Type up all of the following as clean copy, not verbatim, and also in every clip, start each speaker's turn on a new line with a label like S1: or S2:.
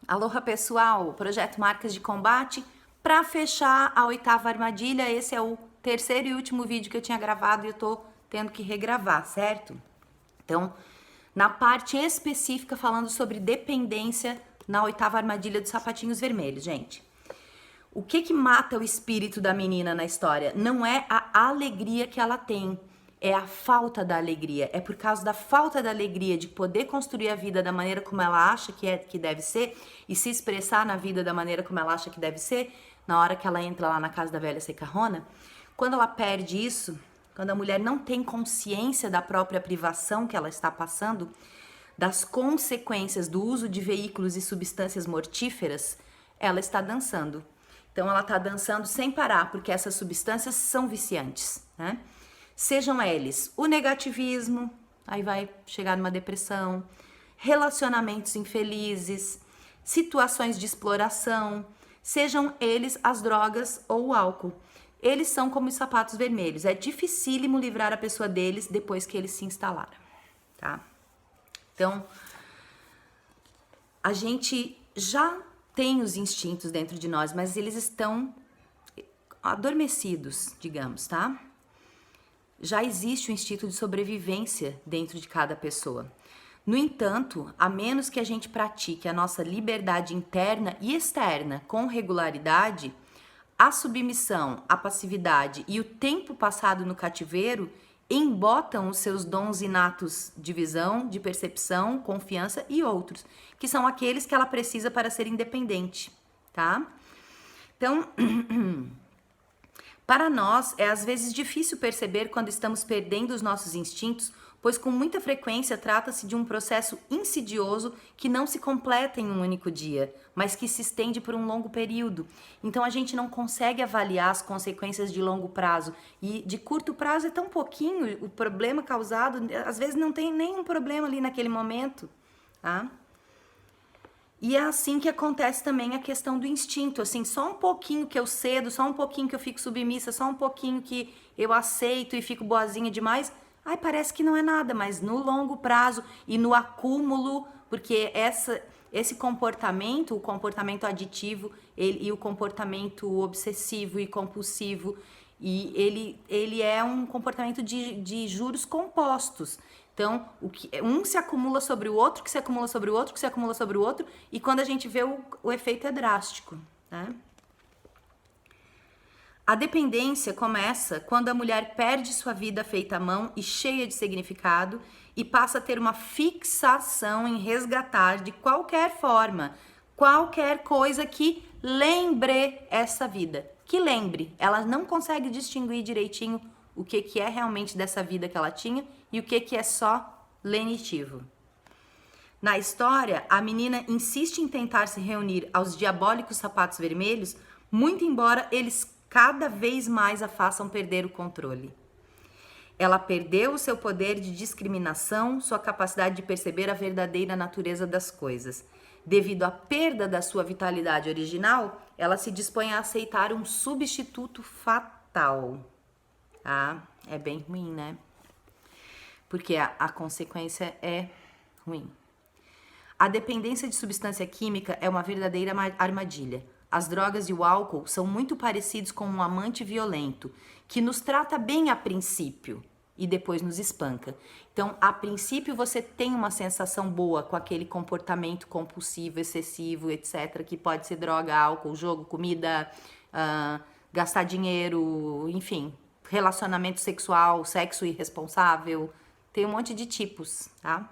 S1: Aloha pessoal, projeto Marcas de Combate. Para fechar a 8ª armadilha, esse é o terceiro e último vídeo que eu tinha gravado e eu tô tendo que regravar, certo? Então, na parte específica falando sobre dependência na 8ª armadilha dos sapatinhos vermelhos, gente. O que mata o espírito da menina na história? Não é a alegria que ela tem, é a falta da alegria. É por causa da falta da alegria de poder construir a vida da maneira como ela acha que deve ser e se expressar na vida da maneira como ela acha que deve ser, na hora que ela entra lá na casa da velha secarrona. Quando ela perde isso, quando a mulher não tem consciência da própria privação que ela está passando, das consequências do uso de veículos e substâncias mortíferas, ela está dançando. Então ela está dançando sem parar, porque essas substâncias são viciantes, né? Sejam eles o negativismo, aí vai chegar numa depressão, relacionamentos infelizes, situações de exploração, sejam eles as drogas ou o álcool. Eles são como os sapatos vermelhos, é dificílimo livrar a pessoa deles depois que eles se instalaram, tá? Então, a gente já tem os instintos dentro de nós, mas eles estão adormecidos, digamos, tá? Já existe o instinto de sobrevivência dentro de cada pessoa. No entanto, a menos que a gente pratique a nossa liberdade interna e externa com regularidade, a submissão, a passividade e o tempo passado no cativeiro embotam os seus dons inatos de visão, de percepção, confiança e outros, que são aqueles que ela precisa para ser independente, tá? Então, para nós é às vezes difícil perceber quando estamos perdendo os nossos instintos, pois com muita frequência trata-se de um processo insidioso que não se completa em um único dia, mas que se estende por um longo período. Então a gente não consegue avaliar as consequências de longo prazo e de curto prazo é tão pouquinho, o problema causado, às vezes não tem nenhum problema ali naquele momento, tá? E é assim que acontece também a questão do instinto, assim, só um pouquinho que eu cedo, só um pouquinho que eu fico submissa, só um pouquinho que eu aceito e fico boazinha demais, ai, parece que não é nada, mas no longo prazo e no acúmulo, porque esse comportamento, o comportamento aditivo e o comportamento obsessivo e compulsivo, e ele é um comportamento de juros compostos. Então, um se acumula sobre o outro, que se acumula sobre o outro, que se acumula sobre o outro, e quando a gente vê o efeito é drástico, né? A dependência começa quando a mulher perde sua vida feita à mão e cheia de significado e passa a ter uma fixação em resgatar de qualquer forma, qualquer coisa que lembre essa vida. Que lembre, ela não consegue distinguir direitinho o que é realmente dessa vida que ela tinha e o que é só lenitivo. Na história, a menina insiste em tentar se reunir aos diabólicos sapatos vermelhos, muito embora eles cada vez mais a façam perder o controle. Ela perdeu o seu poder de discriminação, sua capacidade de perceber a verdadeira natureza das coisas. Devido à perda da sua vitalidade original, ela se dispõe a aceitar um substituto fatal. Ah, é bem ruim, né? Porque a consequência é ruim. A dependência de substância química é uma verdadeira armadilha. As drogas e o álcool são muito parecidos com um amante violento, que nos trata bem a princípio e depois nos espanca. Então, a princípio você tem uma sensação boa com aquele comportamento compulsivo, excessivo, etc., que pode ser droga, álcool, jogo, comida, gastar dinheiro, enfim, relacionamento sexual, sexo irresponsável, tem um monte de tipos, tá?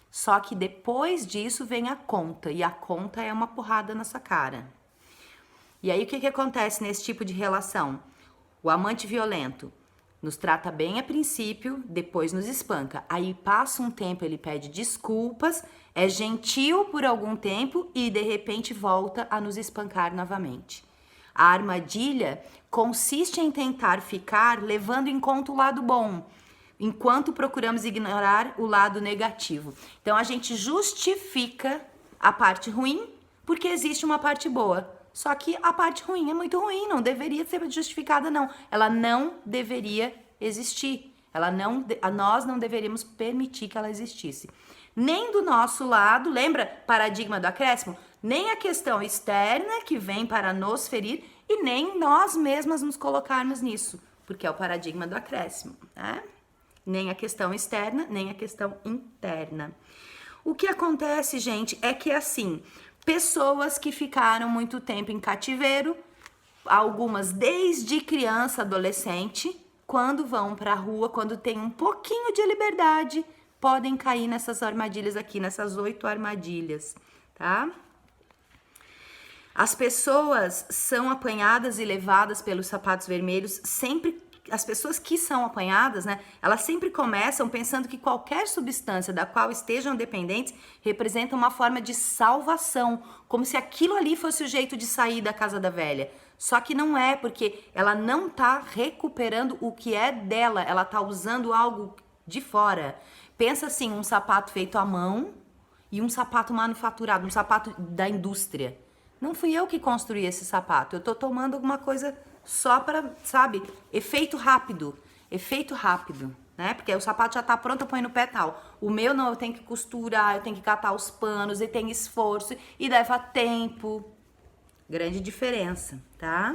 S1: Só que depois disso vem a conta, e a conta é uma porrada na sua cara. E aí o que acontece nesse tipo de relação? O amante violento nos trata bem a princípio, depois nos espanca. Aí passa um tempo, ele pede desculpas, é gentil por algum tempo e de repente volta a nos espancar novamente. A armadilha consiste em tentar ficar levando em conta o lado bom, enquanto procuramos ignorar o lado negativo. Então a gente justifica a parte ruim porque existe uma parte boa. Só que a parte ruim é muito ruim, não deveria ser justificada, não. Ela não deveria existir. Nós não deveríamos permitir que ela existisse. nem do nosso lado, lembra paradigma do acréscimo? Nem a questão externa que vem para nos ferir e nem nós mesmas nos colocarmos nisso, porque é o paradigma do acréscimo, né? Nem a questão externa, nem a questão interna. O que acontece, gente, é que assim, pessoas que ficaram muito tempo em cativeiro, algumas desde criança, adolescente, quando vão para a rua, quando tem um pouquinho de liberdade, podem cair nessas armadilhas aqui, nessas 8 armadilhas, tá? As pessoas são apanhadas e levadas pelos sapatos vermelhos sempre. As pessoas que são apanhadas, né, elas sempre começam pensando que qualquer substância da qual estejam dependentes representa uma forma de salvação, como se aquilo ali fosse o jeito de sair da casa da velha. Só que não é, porque ela não tá recuperando o que é dela, ela tá usando algo de fora. Pensa assim, um sapato feito à mão e um sapato manufaturado, um sapato da indústria. Não fui eu que construí esse sapato, eu tô tomando alguma coisa só para, sabe, efeito rápido, né? Porque o sapato já tá pronto, eu ponho no pé tal. O meu não, eu tenho que costurar, eu tenho que catar os panos, e tem esforço, e leva tempo. Grande diferença, tá?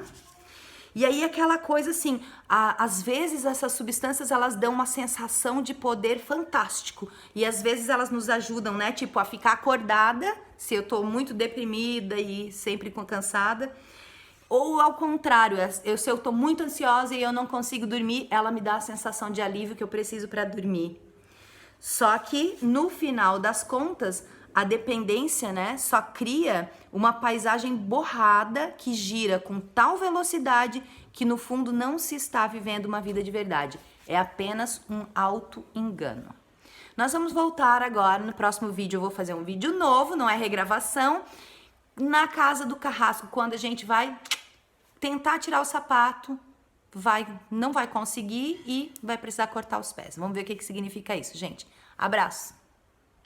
S1: E aí aquela coisa assim, às vezes essas substâncias elas dão uma sensação de poder fantástico. E às vezes elas nos ajudam, né? Tipo, a ficar acordada, se eu tô muito deprimida e sempre cansada. Ou ao contrário, se eu tô muito ansiosa e eu não consigo dormir, ela me dá a sensação de alívio que eu preciso para dormir. Só que no final das contas, a dependência, né, só cria uma paisagem borrada que gira com tal velocidade que no fundo não se está vivendo uma vida de verdade. É apenas um auto-engano. Nós vamos voltar agora, no próximo vídeo eu vou fazer um vídeo novo, não é regravação, na casa do carrasco, quando a gente vai tentar tirar o sapato, não vai conseguir e vai precisar cortar os pés. Vamos ver o que significa isso, gente. Abraço!